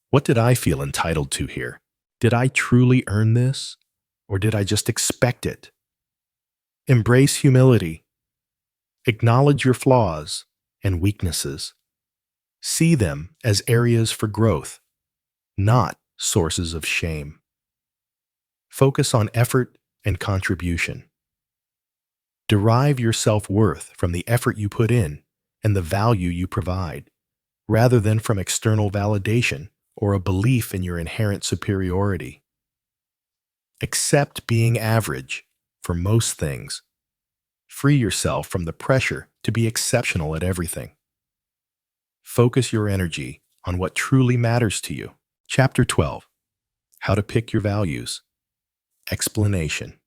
what did I feel entitled to here? Did I truly earn this, or did I just expect it? Embrace humility. Acknowledge your flaws and weaknesses. See them as areas for growth, not sources of shame. Focus on effort and contribution. Derive your self-worth from the effort you put in and the value you provide, rather than from external validation or a belief in your inherent superiority. Accept being average for most things. Free yourself from the pressure to be exceptional at everything. Focus your energy on what truly matters to you. Chapter 12. How to pick your values. Explanation.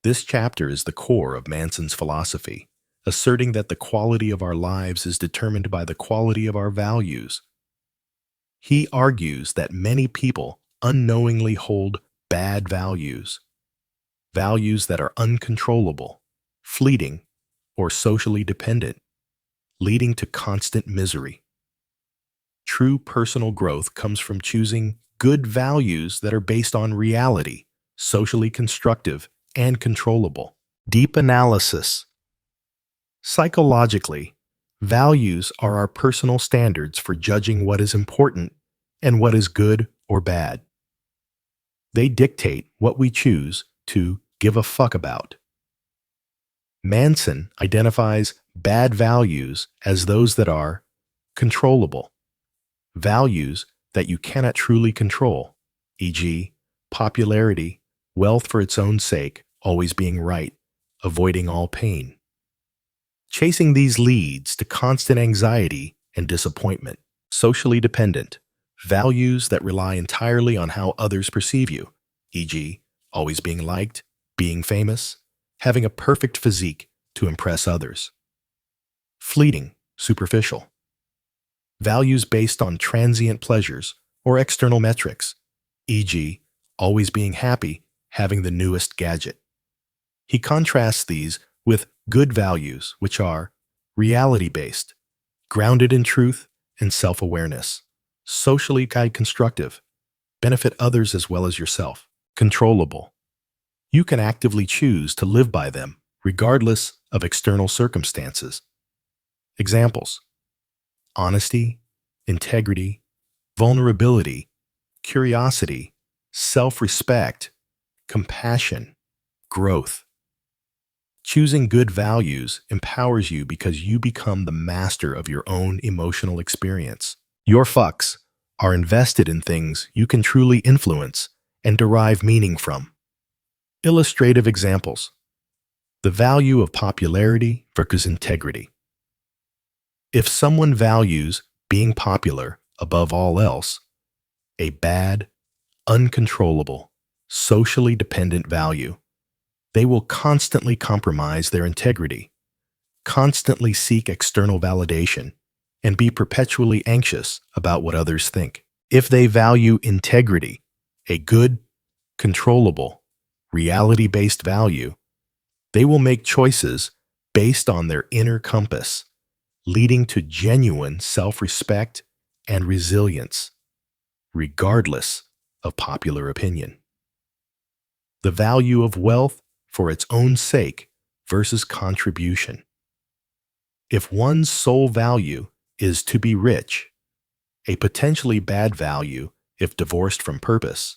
This chapter is the core of Manson's philosophy, asserting that the quality of our lives is determined by the quality of our values. He argues that many people unknowingly hold bad values, values that are uncontrollable, fleeting, or socially dependent, leading to constant misery. True personal growth comes from choosing good values that are based on reality, socially constructive, and controllable. Deep analysis. Psychologically, values are our personal standards for judging what is important and what is good or bad. They dictate what we choose to give a fuck about. Manson identifies bad values as those that are controllable, values that you cannot truly control, e.g., popularity, wealth for its own sake, always being right, avoiding all pain. Chasing these leads to constant anxiety and disappointment. Socially dependent, values that rely entirely on how others perceive you, e.g., always being liked, being famous, having a perfect physique to impress others. Fleeting, superficial, values based on transient pleasures or external metrics, e.g., always being happy, having the newest gadget. He contrasts these with good values, which are reality-based, grounded in truth and self-awareness, socially constructive, benefit others as well as yourself, controllable. You can actively choose to live by them, regardless of external circumstances. Examples: honesty, integrity, vulnerability, curiosity, self-respect, compassion, growth. Choosing good values empowers you because you become the master of your own emotional experience. Your fucks are invested in things you can truly influence and derive meaning from. Illustrative examples: the value of popularity versus integrity. If someone values being popular above all else, a bad, uncontrollable, socially dependent value, they will constantly compromise their integrity, constantly seek external validation, and be perpetually anxious about what others think. If they value integrity, a good, controllable, reality-based value, they will make choices based on their inner compass, leading to genuine self-respect and resilience, regardless of popular opinion. The value of wealth for its own sake versus contribution. If one's sole value is to be rich, a potentially bad value if divorced from purpose,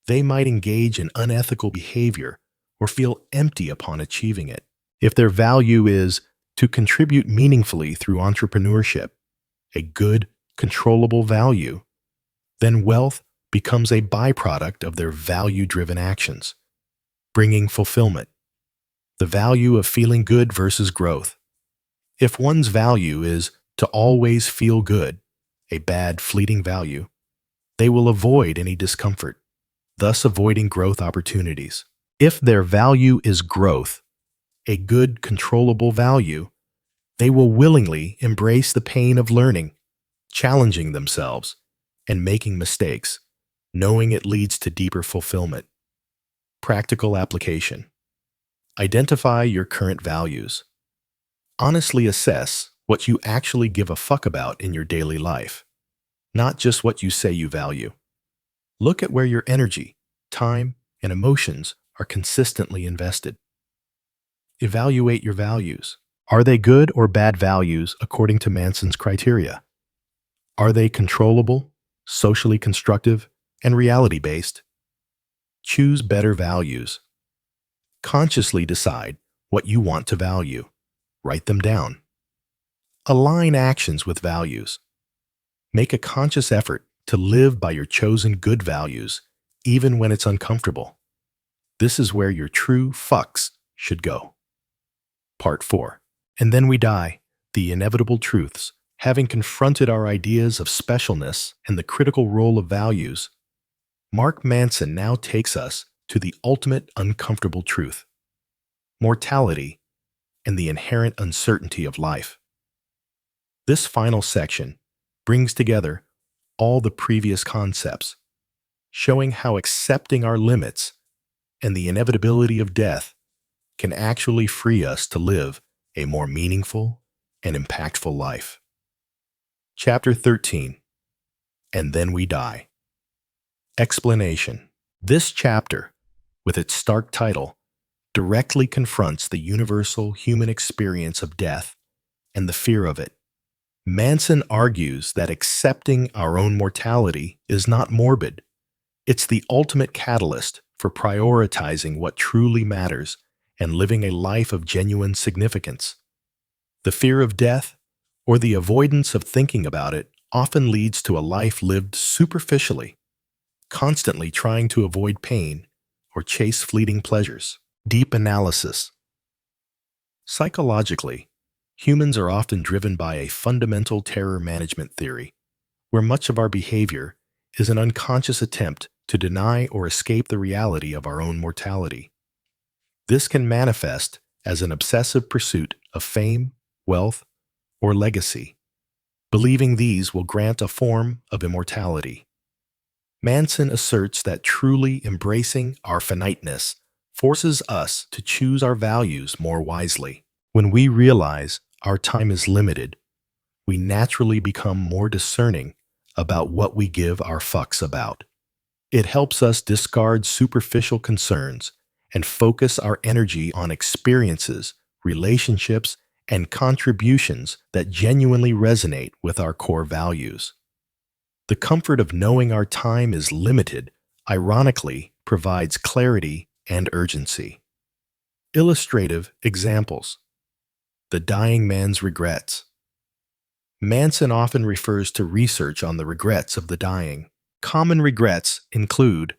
they might engage in unethical behavior or feel empty upon achieving it. If their value is to contribute meaningfully through entrepreneurship, a good, controllable value, then wealth becomes a byproduct of their value-driven actions, bringing fulfillment. The value of feeling good versus growth. If one's value is to always feel good, a bad, fleeting value, they will avoid any discomfort, thus avoiding growth opportunities. If their value is growth, a good, controllable value, they will willingly embrace the pain of learning, challenging themselves, and making mistakes, knowing it leads to deeper fulfillment. Practical application. Identify your current values. Honestly assess what you actually give a fuck about in your daily life, not just what you say you value. Look at where your energy, time, and emotions are consistently invested. Evaluate your values. Are they good or bad values according to Manson's criteria? Are they controllable, socially constructive, and reality-based? Choose better values. Consciously decide what you want to value. Write them down. Align actions with values. Make a conscious effort to live by your chosen good values, even when it's uncomfortable. This is where your true fucks should go. Part 4. And then we die. The inevitable truths. Having confronted our ideas of specialness and the critical role of values, Mark Manson now takes us to the ultimate uncomfortable truth: mortality and the inherent uncertainty of life. This final section brings together all the previous concepts, showing how accepting our limits and the inevitability of death can actually free us to live a more meaningful and impactful life. Chapter 13. And then we die. Explanation. This chapter, with its stark title, directly confronts the universal human experience of death and the fear of it. Manson argues that accepting our own mortality is not morbid. It's the ultimate catalyst for prioritizing what truly matters and living a life of genuine significance. The fear of death, or the avoidance of thinking about it, often leads to a life lived superficially, constantly trying to avoid pain or chase fleeting pleasures. Deep analysis. Psychologically, humans are often driven by a fundamental terror management theory, where much of our behavior is an unconscious attempt to deny or escape the reality of our own mortality. This can manifest as an obsessive pursuit of fame, wealth, or legacy, believing these will grant a form of immortality. Manson asserts that truly embracing our finiteness forces us to choose our values more wisely. When we realize our time is limited, we naturally become more discerning about what we give our fucks about. It helps us discard superficial concerns and focus our energy on experiences, relationships, and contributions that genuinely resonate with our core values. The comfort of knowing our time is limited, ironically, provides clarity and urgency. Illustrative examples. The dying man's regrets. Manson often refers to research on the regrets of the dying. Common regrets include,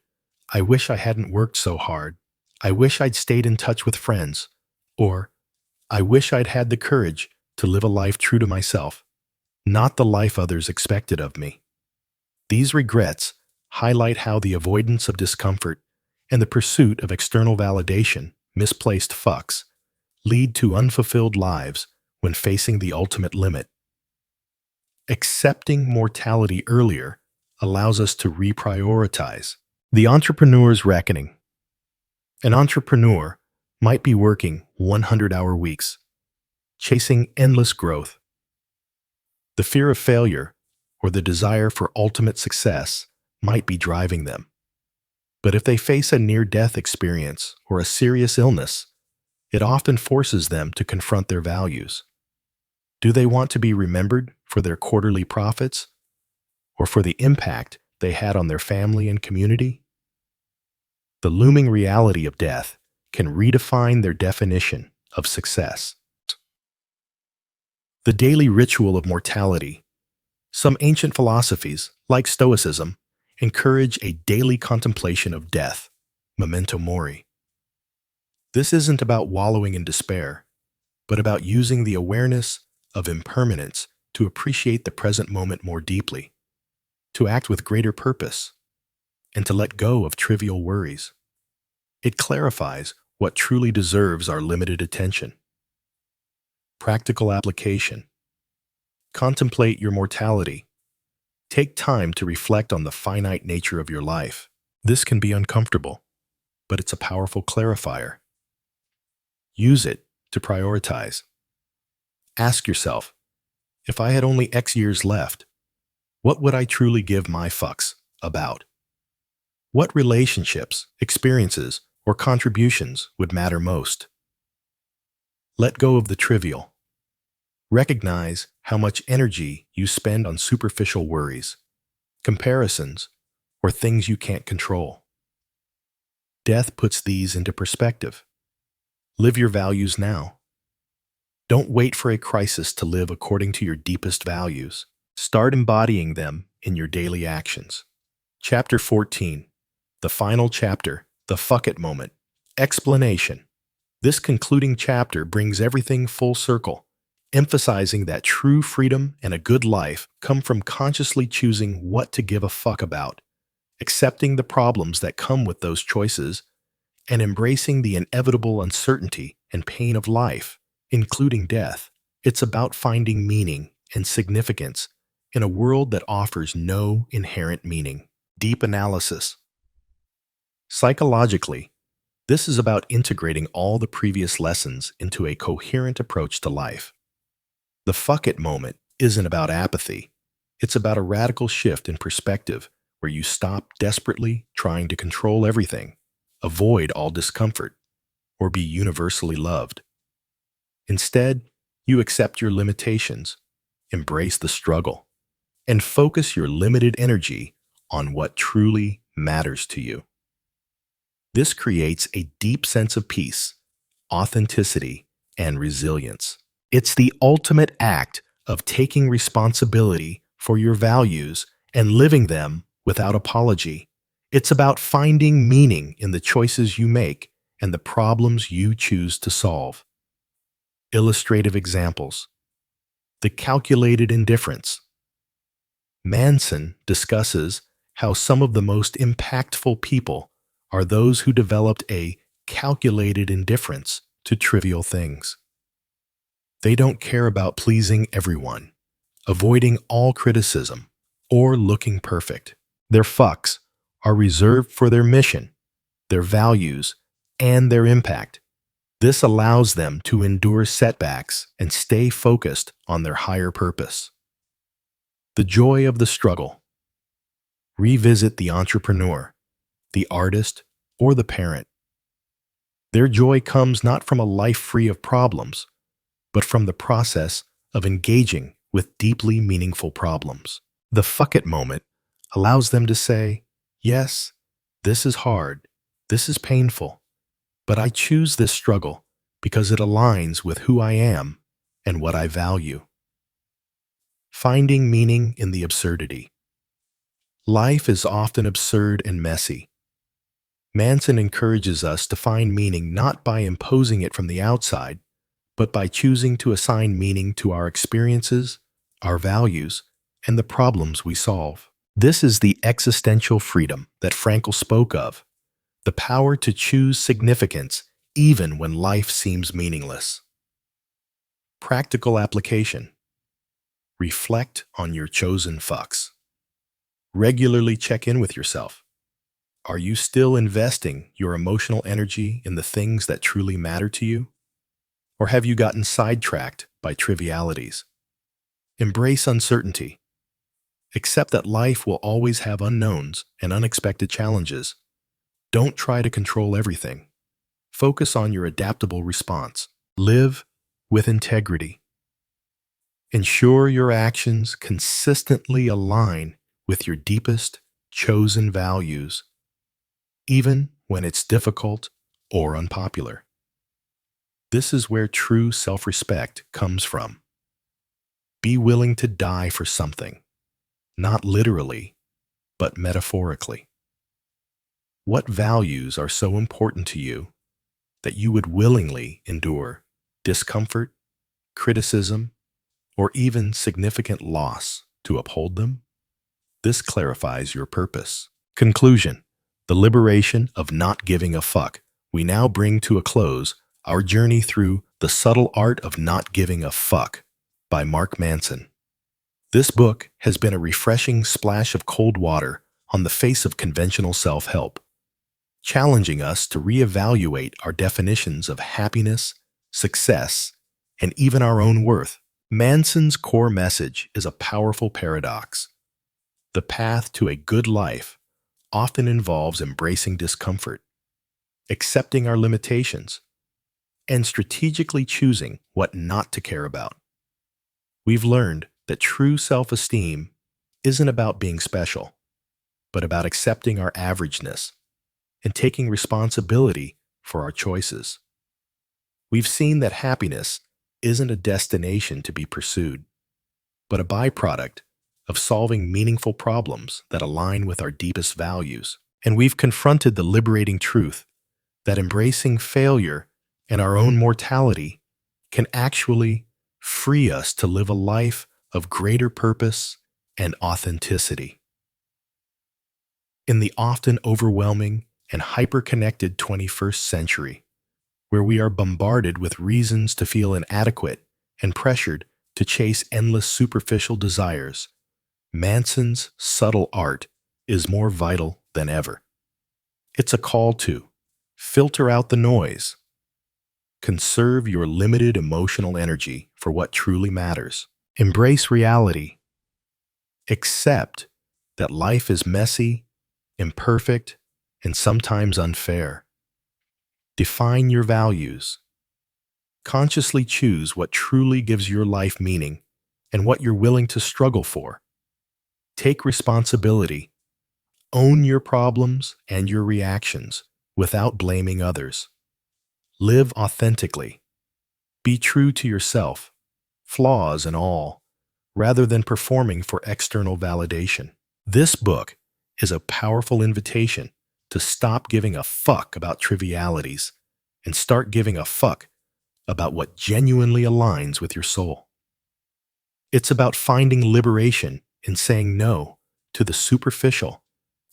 I wish I hadn't worked so hard, I wish I'd stayed in touch with friends, or I wish I'd had the courage to live a life true to myself, not the life others expected of me. These regrets highlight how the avoidance of discomfort and the pursuit of external validation, misplaced fucks, lead to unfulfilled lives when facing the ultimate limit. Accepting mortality earlier allows us to reprioritize. The entrepreneur's reckoning. An entrepreneur might be working 100-hour weeks, chasing endless growth. The fear of failure or the desire for ultimate success might be driving them. But if they face a near-death experience or a serious illness, it often forces them to confront their values. Do they want to be remembered for their quarterly profits or for the impact they had on their family and community? The looming reality of death can redefine their definition of success. The daily ritual of mortality. Some ancient philosophies, like Stoicism, encourage a daily contemplation of death, memento mori. This isn't about wallowing in despair, but about using the awareness of impermanence to appreciate the present moment more deeply, to act with greater purpose, and to let go of trivial worries. It clarifies what truly deserves our limited attention. Practical application. Contemplate your mortality. Take time to reflect on the finite nature of your life. This can be uncomfortable, but it's a powerful clarifier. Use it to prioritize. Ask yourself, if I had only X years left, what would I truly give my fucks about? What relationships, experiences, or contributions would matter most? Let go of the trivial. Recognize how much energy you spend on superficial worries, comparisons, or things you can't control. Death puts these into perspective. Live your values now. Don't wait for a crisis to live according to your deepest values. Start embodying them in your daily actions. Chapter 14. The final chapter, the fuck it moment. Explanation. This concluding chapter brings everything full circle, emphasizing that true freedom and a good life come from consciously choosing what to give a fuck about, accepting the problems that come with those choices, and embracing the inevitable uncertainty and pain of life, including death. It's about finding meaning and significance in a world that offers no inherent meaning. Deep analysis. Psychologically, this is about integrating all the previous lessons into a coherent approach to life. The fuck it moment isn't about apathy. It's about a radical shift in perspective where you stop desperately trying to control everything, avoid all discomfort, or be universally loved. Instead, you accept your limitations, embrace the struggle, and focus your limited energy on what truly matters to you. This creates a deep sense of peace, authenticity, and resilience. It's the ultimate act of taking responsibility for your values and living them without apology. It's about finding meaning in the choices you make and the problems you choose to solve. Illustrative examples. The calculated indifference. Manson discusses how some of the most impactful people are those who developed a calculated indifference to trivial things. They don't care about pleasing everyone, avoiding all criticism, or looking perfect. Their fucks are reserved for their mission, their values, and their impact. This allows them to endure setbacks and stay focused on their higher purpose. The joy of the struggle. Revisit the entrepreneur, the artist, or the parent. Their joy comes not from a life free of problems, but from the process of engaging with deeply meaningful problems. The fuck it moment allows them to say, yes, this is hard, this is painful, but I choose this struggle because it aligns with who I am and what I value. Finding meaning in the absurdity. Life is often absurd and messy. Manson encourages us to find meaning not by imposing it from the outside, but by choosing to assign meaning to our experiences, our values, and the problems we solve. This is the existential freedom that Frankl spoke of, the power to choose significance even when life seems meaningless. Practical application. Reflect on your chosen fucks. Regularly check in with yourself. Are you still investing your emotional energy in the things that truly matter to you? Or have you gotten sidetracked by trivialities? Embrace uncertainty. Accept that life will always have unknowns and unexpected challenges. Don't try to control everything. Focus on your adaptable response. Live with integrity. Ensure your actions consistently align with your deepest, chosen values, even when it's difficult or unpopular. This is where true self-respect comes from. Be willing to die for something, not literally, but metaphorically. What values are so important to you that you would willingly endure discomfort, criticism, or even significant loss to uphold them? This clarifies your purpose. Conclusion. The liberation of not giving a fuck. We now bring to a close our journey through The Subtle Art of Not Giving a Fuck by Mark Manson. This book has been a refreshing splash of cold water on the face of conventional self-help, challenging us to reevaluate our definitions of happiness, success, and even our own worth. Manson's core message is a powerful paradox. The path to a good life often involves embracing discomfort, accepting our limitations, and strategically choosing what not to care about. We've learned that true self-esteem isn't about being special, but about accepting our averageness and taking responsibility for our choices. We've seen that happiness isn't a destination to be pursued, but a byproduct of solving meaningful problems that align with our deepest values. And we've confronted the liberating truth that embracing failure and our own mortality can actually free us to live a life of greater purpose and authenticity. In the often overwhelming and hyper-connected 21st century, where we are bombarded with reasons to feel inadequate and pressured to chase endless superficial desires, Manson's subtle art is more vital than ever. It's a call to filter out the noise, conserve your limited emotional energy for what truly matters, embrace reality, accept that life is messy, imperfect, and sometimes unfair. Define your values. Consciously choose what truly gives your life meaning and what you're willing to struggle for. Take responsibility. Own your problems and your reactions without blaming others. Live authentically. Be true to yourself, flaws and all, rather than performing for external validation. This book is a powerful invitation to stop giving a fuck about trivialities and start giving a fuck about what genuinely aligns with your soul. It's about finding liberation in saying no to the superficial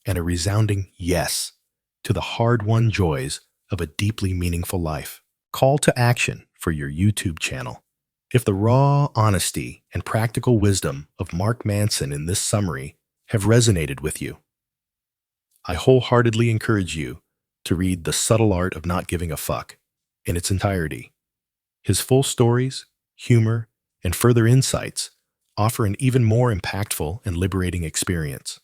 and a resounding yes to the hard-won joys of a deeply meaningful life. Call to action for your YouTube channel. If the raw honesty and practical wisdom of Mark Manson in this summary have resonated with you, I wholeheartedly encourage you to read The Subtle Art of Not Giving a Fuck in its entirety. His full stories, humor, and further insights offer an even more impactful and liberating experience.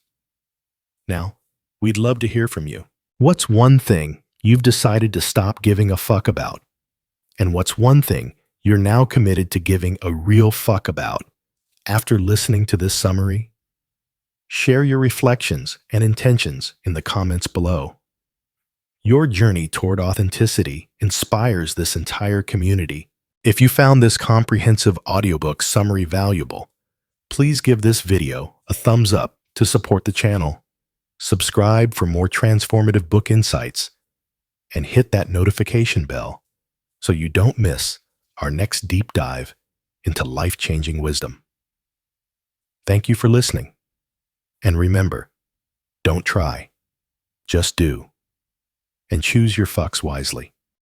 Now, we'd love to hear from you. What's one thing you've decided to stop giving a fuck about? And what's one thing you're now committed to giving a real fuck about after listening to this summary? Share your reflections and intentions in the comments below. Your journey toward authenticity inspires this entire community. If you found this comprehensive audiobook summary valuable, please give this video a thumbs up to support the channel. Subscribe for more transformative book insights, and hit that notification bell so you don't miss our next deep dive into life-changing wisdom. Thank you for listening. And remember, don't try, just do, and choose your fucks wisely.